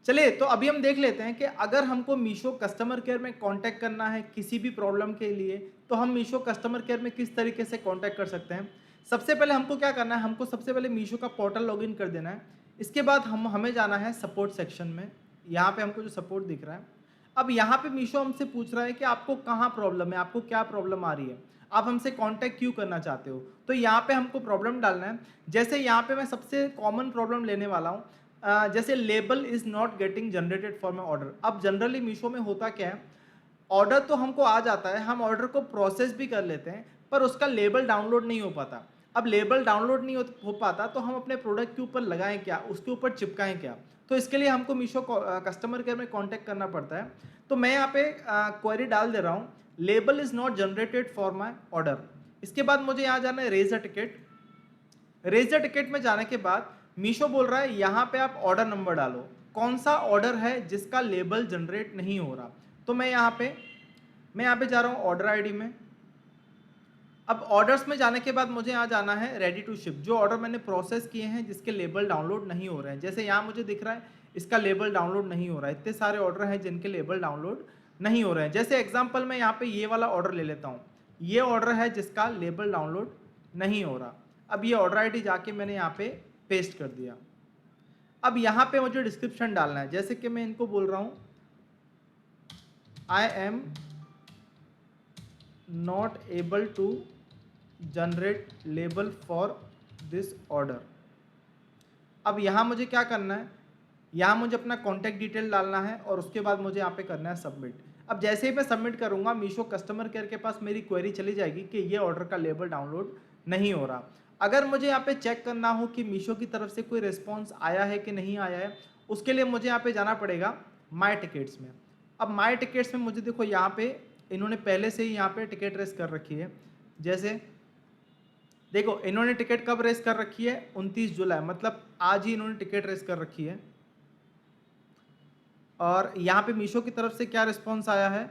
चलिए तो अभी हम देख लेते हैं कि अगर हमको मीशो कस्टमर केयर में कांटेक्ट करना है किसी भी प्रॉब्लम के लिए, तो हम मीशो कस्टमर केयर में किस तरीके से कांटेक्ट कर सकते हैं। सबसे पहले हमको क्या करना है, हमको सबसे पहले मीशो का पोर्टल लॉगिन कर देना है। इसके बाद हमें जाना है सपोर्ट सेक्शन में। यहाँ पे हमको जो सपोर्ट दिख रहा है, अब यहाँ पे मीशो हमसे पूछ रहा है कि आपको कहाँ प्रॉब्लम है, आपको क्या प्रॉब्लम आ रही है, आप हमसे कांटेक्ट क्यों करना चाहते हो। तो यहाँ पे हमको प्रॉब्लम डालना है। जैसे यहाँ पे मैं सबसे कॉमन प्रॉब्लम लेने वाला हूँ, जैसे label is not getting generated for my order. अब जनरली मीशो में होता क्या है, ऑर्डर तो हमको आ जाता है, हम ऑर्डर को प्रोसेस भी कर लेते हैं, पर उसका लेबल डाउनलोड नहीं हो पाता। अब लेबल डाउनलोड नहीं हो पाता तो हम अपने प्रोडक्ट के ऊपर लगाएं क्या, उसके ऊपर चिपकाएं क्या। तो इसके लिए हमको मीशो कस्टमर केयर में कांटेक्ट करना पड़ता है। तो मैं यहाँ पे क्वेरी डाल दे रहा हूँ, label is not generated for my order. इसके बाद मुझे यहाँ जाना है raise a ticket. Raise the ticket में जाने के बाद मीशो बोल रहा है यहाँ पे आप ऑर्डर नंबर डालो, कौन सा ऑर्डर है जिसका लेबल जनरेट नहीं हो रहा। तो मैं यहाँ पे जा रहा हूँ ऑर्डर आईडी में। अब ऑर्डर्स में जाने के बाद मुझे यहाँ जाना है रेडी टू शिप, जो ऑर्डर मैंने प्रोसेस किए हैं जिसके लेबल डाउनलोड नहीं हो रहे हैं। जैसे यहाँ मुझे दिख रहा है इसका लेबल डाउनलोड नहीं हो रहा है, इतने सारे ऑर्डर हैं जिनके लेबल डाउनलोड नहीं हो रहे हैं। जैसे एग्जाम्पल मैं यहाँ पे ये वाला ऑर्डर ले लेता हूँ, ये ऑर्डर है जिसका लेबल डाउनलोड नहीं हो रहा। अब ये ऑर्डर आईडी जाके मैंने यहाँ पे पेस्ट कर दिया। अब यहाँ पे मुझे डिस्क्रिप्शन डालना है, जैसे कि मैं इनको बोल रहा हूँ I am not able to generate label for this order. अब यहाँ मुझे क्या करना है, यहाँ मुझे अपना कॉन्टैक्ट डिटेल डालना है और उसके बाद मुझे यहाँ पे करना है सबमिट। अब जैसे ही मैं सबमिट करूँगा मीशो कस्टमर केयर के पास मेरी क्वेरी चली जाएगी कि ये ऑर्डर का लेबल डाउनलोड नहीं हो रहा। अगर मुझे यहाँ पे चेक करना हो कि मीशो की तरफ से कोई रिस्पॉन्स आया है कि नहीं आया है, उसके लिए मुझे यहाँ पे जाना पड़ेगा माई टिकट्स में। अब माई टिकट्स में मुझे देखो यहाँ पे इन्होंने पहले से ही यहाँ पे टिकट रेस कर रखी है। जैसे देखो इन्होंने टिकट कब रेस कर रखी है, 29 जुलाई, मतलब आज ही इन्होंने टिकट रेस कर रखी है। और यहाँ पे मीशो की तरफ से क्या रिस्पॉन्स आया है,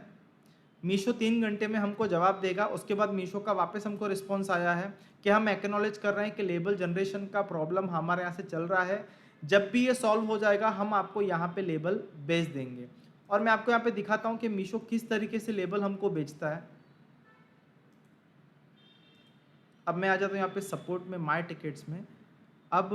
मीशो 3 घंटे में हमको जवाब देगा। उसके बाद मीशो का वापस हमको रिस्पॉन्स आया है कि हम एक्नॉलेज कर रहे हैं कि लेबल जनरेशन का प्रॉब्लम हमारे यहाँ से चल रहा है, जब भी ये सॉल्व हो जाएगा हम आपको यहाँ पे लेबल भेज देंगे। और मैं आपको यहाँ पे दिखाता हूँ कि मीशो किस तरीके से लेबल हमको बेचता है। अब मैं आ जाता हूँ यहाँ पे सपोर्ट में माई टिकट्स में। अब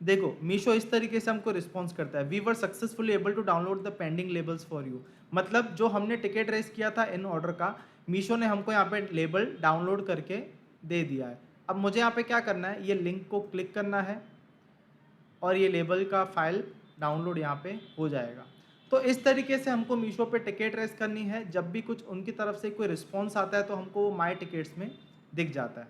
देखो मीशो इस तरीके से हमको रिस्पॉन्स करता है, we were successfully able to download the pending labels for you. मतलब जो हमने टिकट रेस किया था इन ऑर्डर का, मीशो ने हमको यहाँ पे लेबल डाउनलोड करके दे दिया है। अब मुझे यहाँ पे क्या करना है, ये लिंक को क्लिक करना है और ये लेबल का फाइल डाउनलोड यहाँ पे हो जाएगा। तो इस तरीके से हमको मीशो पे टिकट रेस करनी है। जब भी कुछ उनकी तरफ से कोई रिस्पॉन्स आता है तो हमको वो माई टिकट्स में दिख जाता है।